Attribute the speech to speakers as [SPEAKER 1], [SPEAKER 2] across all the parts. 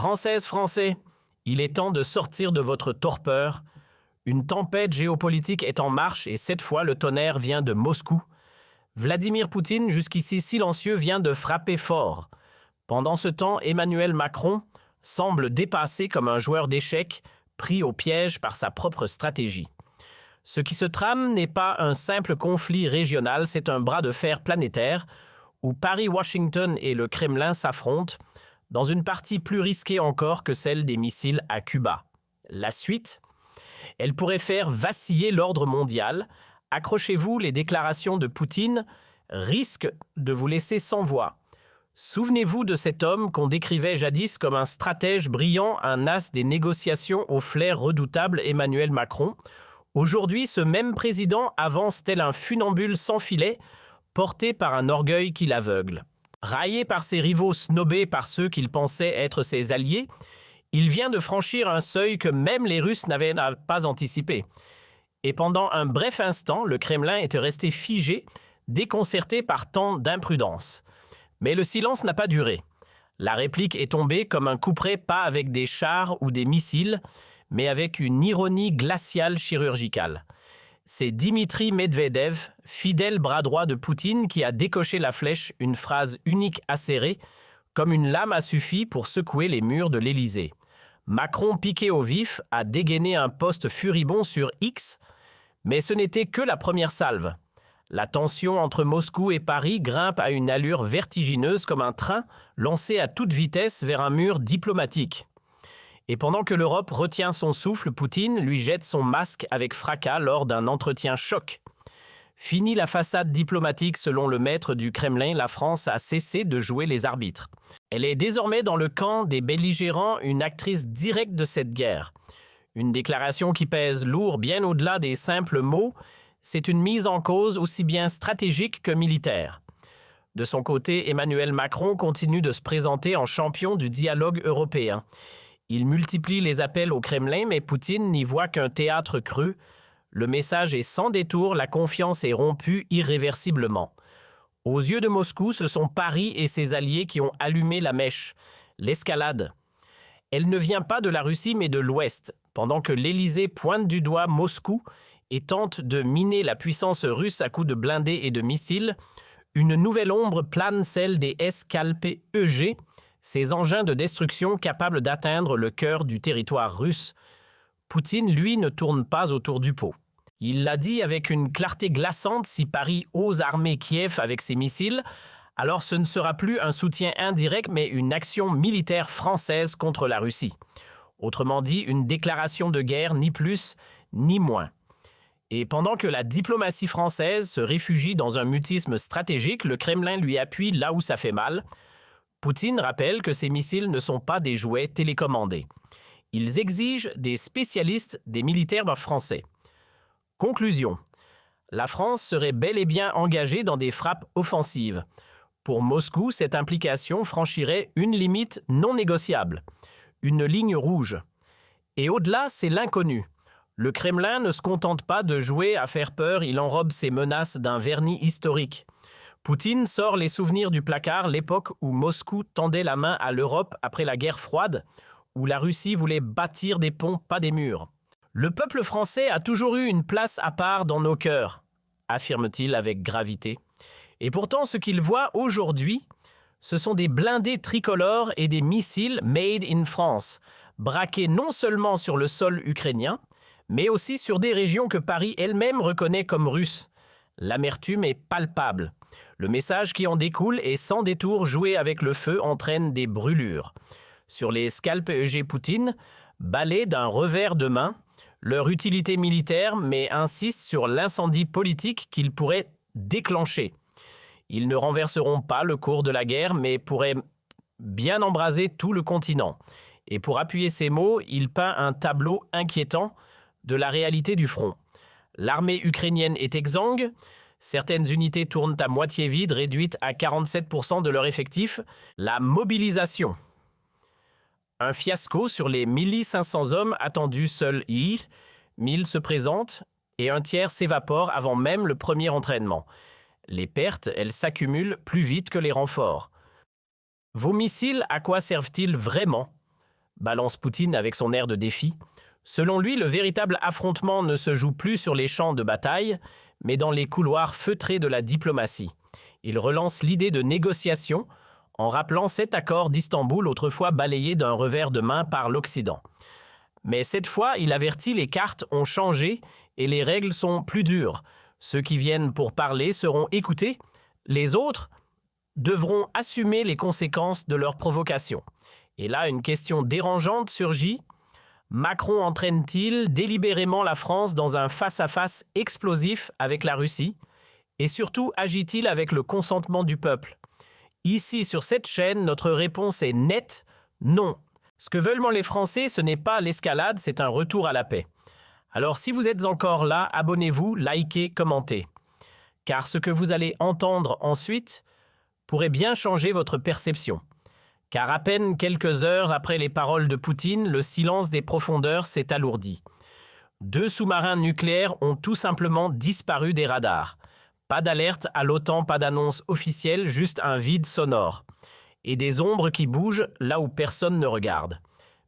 [SPEAKER 1] Françaises, Français, il est temps de sortir de votre torpeur. Une tempête géopolitique est en marche et cette fois le tonnerre vient de Moscou. Vladimir Poutine, jusqu'ici silencieux, vient de frapper fort. Pendant ce temps, Emmanuel Macron semble dépassé comme un joueur d'échecs pris au piège par sa propre stratégie. Ce qui se trame n'est pas un simple conflit régional, c'est un bras de fer planétaire où Paris, Washington et le Kremlin s'affrontent dans une partie plus risquée encore que celle des missiles à Cuba. La suite ? Elle pourrait faire vaciller l'ordre mondial. Accrochez-vous, les déclarations de Poutine risquent de vous laisser sans voix. Souvenez-vous de cet homme qu'on décrivait jadis comme un stratège brillant, un as des négociations au flair redoutable, Emmanuel Macron. Aujourd'hui, ce même président avance tel un funambule sans filet, porté par un orgueil qui l'aveugle. Raillé par ses rivaux, snobé par ceux qu'il pensait être ses alliés, il vient de franchir un seuil que même les Russes n'avaient pas anticipé. Et pendant un bref instant, le Kremlin était resté figé, déconcerté par tant d'imprudence. Mais le silence n'a pas duré. La réplique est tombée comme un couperet, pas avec des chars ou des missiles, mais avec une ironie glaciale chirurgicale. C'est Dimitri Medvedev, fidèle bras droit de Poutine, qui a décoché la flèche, une phrase unique acérée, comme une lame a suffi pour secouer les murs de l'Élysée. Macron, piqué au vif, a dégainé un poste furibond sur X, mais ce n'était que la première salve. La tension entre Moscou et Paris grimpe à une allure vertigineuse comme un train lancé à toute vitesse vers un mur diplomatique. Et pendant que l'Europe retient son souffle, Poutine lui jette son masque avec fracas lors d'un entretien choc. Fini la façade diplomatique selon le maître du Kremlin, la France a cessé de jouer les arbitres. Elle est désormais dans le camp des belligérants, une actrice directe de cette guerre. Une déclaration qui pèse lourd bien au-delà des simples mots, c'est une mise en cause aussi bien stratégique que militaire. De son côté, Emmanuel Macron continue de se présenter en champion du dialogue européen. Il multiplie les appels au Kremlin, mais Poutine n'y voit qu'un théâtre creux. Le message est sans détour, la confiance est rompue irréversiblement. Aux yeux de Moscou, ce sont Paris et ses alliés qui ont allumé la mèche. L'escalade. Elle ne vient pas de la Russie, mais de l'Ouest. Pendant que l'Élysée pointe du doigt Moscou et tente de miner la puissance russe à coups de blindés et de missiles, une nouvelle ombre plane, celle des Scalp-EG, ces engins de destruction capables d'atteindre le cœur du territoire russe. Poutine, lui, ne tourne pas autour du pot. Il l'a dit avec une clarté glaçante, si Paris ose armer Kiev avec ses missiles, alors ce ne sera plus un soutien indirect, mais une action militaire française contre la Russie. Autrement dit, une déclaration de guerre, ni plus ni moins. Et pendant que la diplomatie française se réfugie dans un mutisme stratégique, le Kremlin lui appuie là où ça fait mal. Poutine rappelle que ces missiles ne sont pas des jouets télécommandés. Ils exigent des spécialistes, des militaires français. Conclusion. La France serait bel et bien engagée dans des frappes offensives. Pour Moscou, cette implication franchirait une limite non négociable, une ligne rouge. Et au-delà, c'est l'inconnu. Le Kremlin ne se contente pas de jouer à faire peur, il enrobe ses menaces d'un vernis historique. Poutine sort les souvenirs du placard, l'époque où Moscou tendait la main à l'Europe après la guerre froide, où la Russie voulait bâtir des ponts, pas des murs. Le peuple français a toujours eu une place à part dans nos cœurs, affirme-t-il avec gravité. Et pourtant, ce qu'il voit aujourd'hui, ce sont des blindés tricolores et des missiles made in France, braqués non seulement sur le sol ukrainien, mais aussi sur des régions que Paris elle-même reconnaît comme russes. L'amertume est palpable. Le message qui en découle est sans détour jouer avec le feu entraîne des brûlures. Sur les Scalp-EG Poutine, balayent d'un revers de main leur utilité militaire, mais insistent sur l'incendie politique qu'ils pourraient déclencher. Ils ne renverseront pas le cours de la guerre, mais pourraient bien embraser tout le continent. Et pour appuyer ces mots, il peint un tableau inquiétant de la réalité du front. L'armée ukrainienne est exsangue, certaines unités tournent à moitié vides, réduites à 47% de leur effectif. La mobilisation. Un fiasco sur les 1500 hommes attendus, seuls 1000 se présentent et un tiers s'évapore avant même le premier entraînement. Les pertes, elles s'accumulent plus vite que les renforts. Vos missiles, à quoi servent-ils vraiment ? balance Poutine avec son air de défi. Selon lui, le véritable affrontement ne se joue plus sur les champs de bataille, mais dans les couloirs feutrés de la diplomatie. Il relance l'idée de négociation en rappelant cet accord d'Istanbul autrefois balayé d'un revers de main par l'Occident. Mais cette fois, il avertit, les cartes ont changé et les règles sont plus dures. Ceux qui viennent pour parler seront écoutés, les autres devront assumer les conséquences de leur provocation. Et là, une question dérangeante surgit. Macron entraîne-t-il délibérément la France dans un face-à-face explosif avec la Russie? Et surtout, agit-il avec le consentement du peuple? Ici, sur cette chaîne, notre réponse est nette, non. Ce que veulent les Français, ce n'est pas l'escalade, c'est un retour à la paix. Alors si vous êtes encore là, abonnez-vous, likez, commentez. Car ce que vous allez entendre ensuite pourrait bien changer votre perception. Car à peine quelques heures après les paroles de Poutine, le silence des profondeurs s'est alourdi. 2 sous-marins nucléaires ont tout simplement disparu des radars. Pas d'alerte à l'OTAN, pas d'annonce officielle, juste un vide sonore. Et des ombres qui bougent là où personne ne regarde.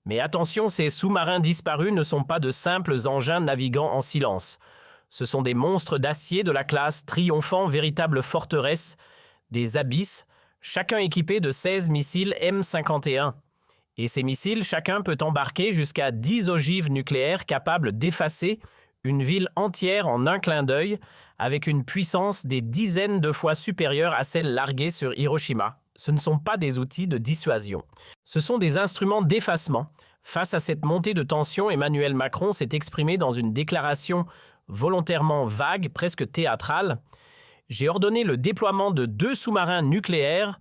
[SPEAKER 1] Mais attention, ces sous-marins disparus ne sont pas de simples engins naviguant en silence. Ce sont des monstres d'acier de la classe triomphant, véritables forteresses, des abysses, chacun équipé de 16 missiles M51. Et ces missiles, chacun peut embarquer jusqu'à 10 ogives nucléaires capables d'effacer une ville entière en un clin d'œil, avec une puissance des dizaines de fois supérieure à celle larguée sur Hiroshima. Ce ne sont pas des outils de dissuasion. Ce sont des instruments d'effacement. Face à cette montée de tension, Emmanuel Macron s'est exprimé dans une déclaration volontairement vague, presque théâtrale. J'ai ordonné le déploiement de 2 sous-marins nucléaires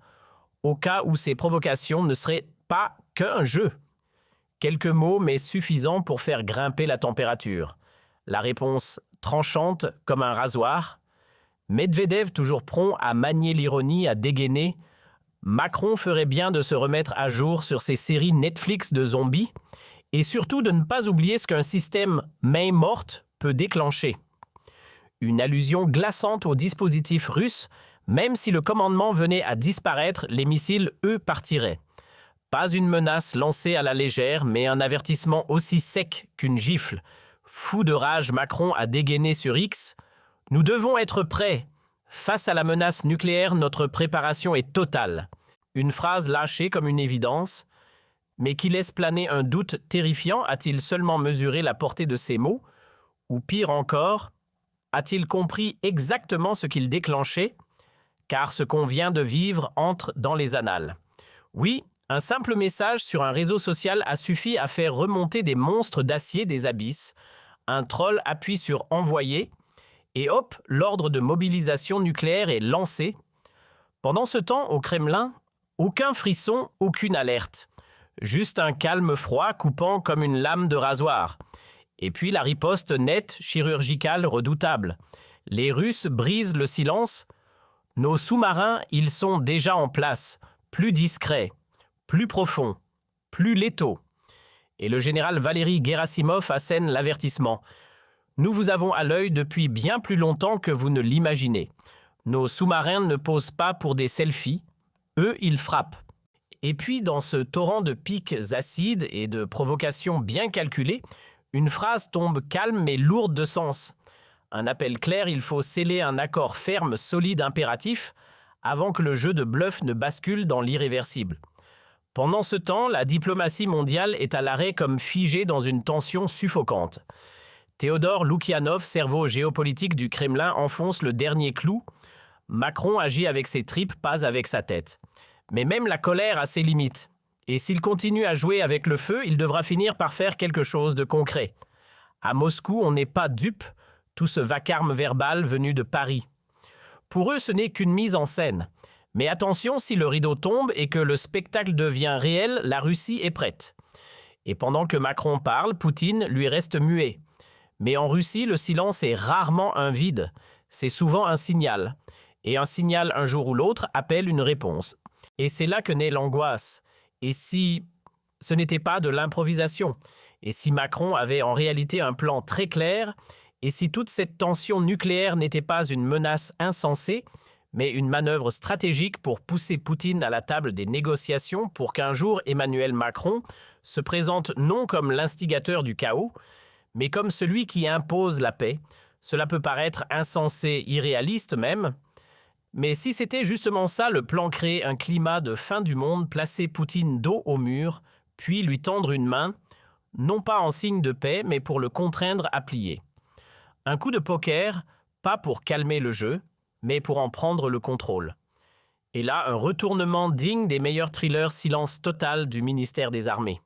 [SPEAKER 1] au cas où ces provocations ne seraient pas qu'un jeu. Quelques mots, mais suffisants pour faire grimper la température. La réponse tranchante comme un rasoir. Medvedev toujours prompt à manier l'ironie, à dégainer. Macron ferait bien de se remettre à jour sur ses séries Netflix de zombies et surtout de ne pas oublier ce qu'un système main morte peut déclencher. Une allusion glaçante au dispositif russe, même si le commandement venait à disparaître, les missiles, eux, partiraient. Pas une menace lancée à la légère, mais un avertissement aussi sec qu'une gifle. Fou de rage, Macron a dégainé sur X. « Nous devons être prêts. Face à la menace nucléaire, notre préparation est totale. » Une phrase lâchée comme une évidence, mais qui laisse planer un doute terrifiant. A-t-il seulement mesuré la portée de ces mots? Ou pire encore, a-t-il compris exactement ce qu'il déclenchait? Car ce qu'on vient de vivre entre dans les annales. Oui, un simple message sur un réseau social a suffi à faire remonter des monstres d'acier des abysses. Un troll appuie sur « Envoyer » et hop, l'ordre de mobilisation nucléaire est lancé. Pendant ce temps, au Kremlin, aucun frisson, aucune alerte. Juste un calme froid coupant comme une lame de rasoir. Et puis la riposte nette, chirurgicale, redoutable. Les Russes brisent le silence. Nos sous-marins, ils sont déjà en place, plus discrets, plus profonds, plus létaux. Et le général Valéry Gerasimov assène l'avertissement. Nous vous avons à l'œil depuis bien plus longtemps que vous ne l'imaginez. Nos sous-marins ne posent pas pour des selfies. Eux, ils frappent. Et puis, dans ce torrent de pics acides et de provocations bien calculées, une phrase tombe calme mais lourde de sens. Un appel clair, il faut sceller un accord ferme, solide, impératif, avant que le jeu de bluff ne bascule dans l'irréversible. Pendant ce temps, la diplomatie mondiale est à l'arrêt comme figée dans une tension suffocante. Théodore Loukianov, cerveau géopolitique du Kremlin, enfonce le dernier clou. Macron agit avec ses tripes, pas avec sa tête. Mais même la colère a ses limites. Et s'il continue à jouer avec le feu, il devra finir par faire quelque chose de concret. À Moscou, on n'est pas dupe, tout ce vacarme verbal venu de Paris. Pour eux, ce n'est qu'une mise en scène. Mais attention, si le rideau tombe et que le spectacle devient réel, la Russie est prête. Et pendant que Macron parle, Poutine lui reste muet. Mais en Russie, le silence est rarement un vide. C'est souvent un signal. Et un signal, un jour ou l'autre, appelle une réponse. Et c'est là que naît l'angoisse. Et si ce n'était pas de l'improvisation? Et si Macron avait en réalité un plan très clair? Et si toute cette tension nucléaire n'était pas une menace insensée, mais une manœuvre stratégique pour pousser Poutine à la table des négociations pour qu'un jour Emmanuel Macron se présente non comme l'instigateur du chaos, mais comme celui qui impose la paix. Cela peut paraître insensé, irréaliste même, mais si c'était justement ça le plan, créer un climat de fin du monde, placer Poutine dos au mur, puis lui tendre une main, non pas en signe de paix, mais pour le contraindre à plier. Un coup de poker, pas pour calmer le jeu, mais pour en prendre le contrôle. Et là, un retournement digne des meilleurs thrillers silence total du ministère des Armées.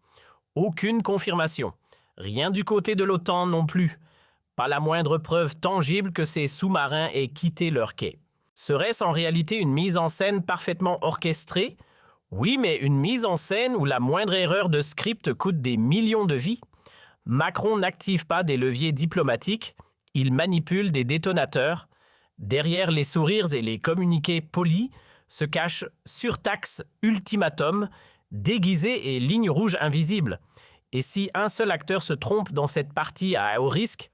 [SPEAKER 1] Aucune confirmation. Rien du côté de l'OTAN non plus. Pas la moindre preuve tangible que ces sous-marins aient quitté leur quai. Serait-ce en réalité une mise en scène parfaitement orchestrée? Oui, mais une mise en scène où la moindre erreur de script coûte des millions de vies? Macron n'active pas des leviers diplomatiques, il manipule des détonateurs. Derrière les sourires et les communiqués polis se cachent surtaxes, ultimatums, déguisés et lignes rouges invisibles. Et si un seul acteur se trompe dans cette partie à haut risque,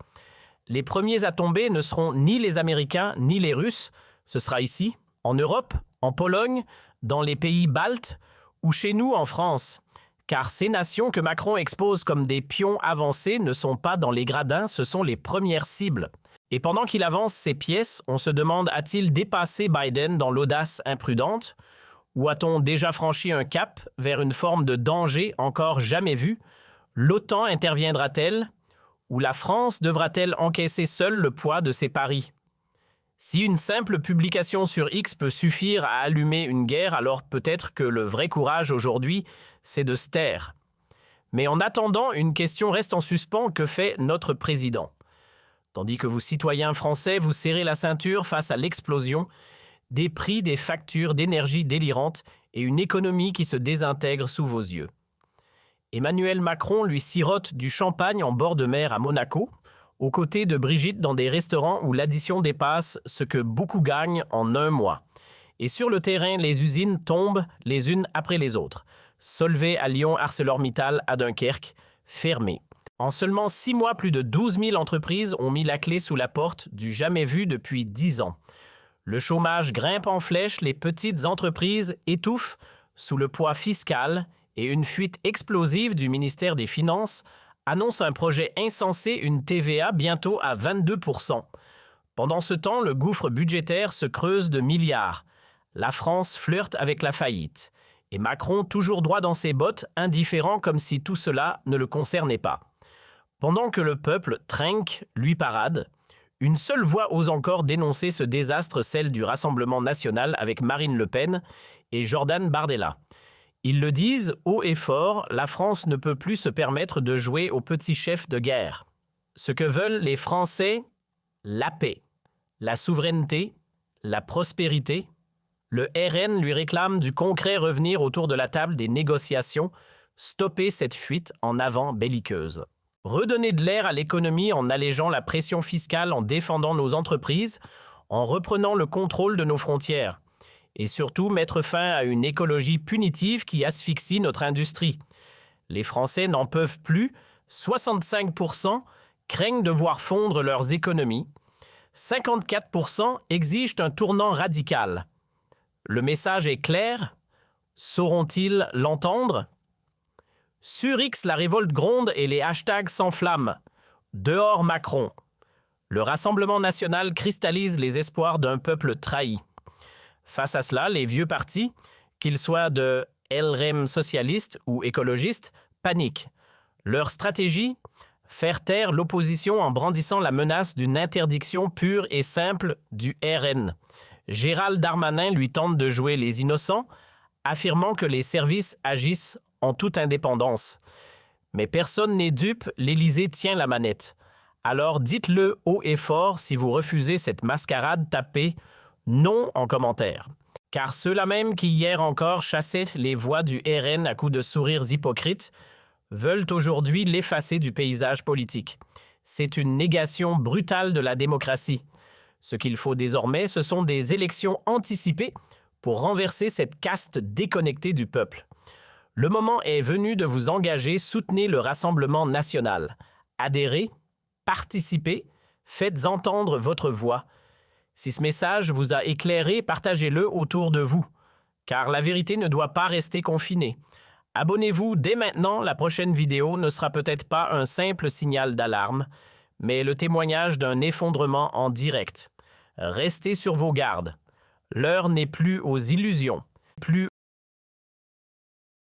[SPEAKER 1] les premiers à tomber ne seront ni les Américains ni les Russes. Ce sera ici, en Europe, en Pologne, dans les pays baltes ou chez nous en France. Car ces nations que Macron expose comme des pions avancés ne sont pas dans les gradins, ce sont les premières cibles. Et pendant qu'il avance ses pièces, on se demande, a-t-il dépassé Biden dans l'audace imprudente? Ou a-t-on déjà franchi un cap vers une forme de danger encore jamais vue? L'OTAN interviendra-t-elle? Ou la France devra-t-elle encaisser seule le poids de ses paris? Si une simple publication sur X peut suffire à allumer une guerre, alors peut-être que le vrai courage aujourd'hui, c'est de se taire. Mais en attendant, une question reste en suspens: que fait notre président? Tandis que vous, citoyens français, vous serrez la ceinture face à l'explosion des prix des factures d'énergie délirantes et une économie qui se désintègre sous vos yeux. Emmanuel Macron lui sirote du champagne en bord de mer à Monaco, aux côtés de Brigitte dans des restaurants où l'addition dépasse ce que beaucoup gagnent en un mois. Et sur le terrain, les usines tombent les unes après les autres. Solvay à Lyon, ArcelorMittal à Dunkerque, fermées. En seulement 6 mois, plus de 12 000 entreprises ont mis la clé sous la porte, du jamais vu depuis 10 ans. Le chômage grimpe en flèche, les petites entreprises étouffent sous le poids fiscal et une fuite explosive du ministère des Finances annonce un projet insensé, une TVA bientôt à 22%. Pendant ce temps, le gouffre budgétaire se creuse de milliards. La France flirte avec la faillite. Et Macron, toujours droit dans ses bottes, indifférent comme si tout cela ne le concernait pas. Pendant que le peuple trinque, lui parade, une seule voix ose encore dénoncer ce désastre, celle du Rassemblement national avec Marine Le Pen et Jordan Bardella. Ils le disent haut et fort, la France ne peut plus se permettre de jouer au petit chef de guerre. Ce que veulent les Français, la paix, la souveraineté, la prospérité. Le RN lui réclame du concret, revenir autour de la table des négociations, stopper cette fuite en avant belliqueuse. Redonner de l'air à l'économie en allégeant la pression fiscale, en défendant nos entreprises, en reprenant le contrôle de nos frontières. Et surtout mettre fin à une écologie punitive qui asphyxie notre industrie. Les Français n'en peuvent plus, 65% craignent de voir fondre leurs économies, 54% exigent un tournant radical. Le message est clair, sauront-ils l'entendre? Sur X, la révolte gronde et les hashtags s'enflamment. Dehors Macron. Le Rassemblement national cristallise les espoirs d'un peuple trahi. Face à cela, les vieux partis, qu'ils soient de LREM socialiste ou écologiste, paniquent. Leur stratégie? Faire taire l'opposition en brandissant la menace d'une interdiction pure et simple du RN. Gérald Darmanin lui tente de jouer les innocents, affirmant que les services agissent en toute indépendance. Mais personne n'est dupe, l'Élysée tient la manette. Alors dites-le haut et fort si vous refusez cette mascarade, tapez « non » en commentaire. Car ceux-là même qui hier encore chassaient les voix du RN à coups de sourires hypocrites veulent aujourd'hui l'effacer du paysage politique. C'est une négation brutale de la démocratie. Ce qu'il faut désormais, ce sont des élections anticipées pour renverser cette caste déconnectée du peuple. Le moment est venu de vous engager, soutenez le Rassemblement national. Adhérez, participez, faites entendre votre voix. Si ce message vous a éclairé, partagez-le autour de vous, car la vérité ne doit pas rester confinée. Abonnez-vous dès maintenant, la prochaine vidéo ne sera peut-être pas un simple signal d'alarme, mais le témoignage d'un effondrement en direct. Restez sur vos gardes. L'heure n'est plus aux illusions, plus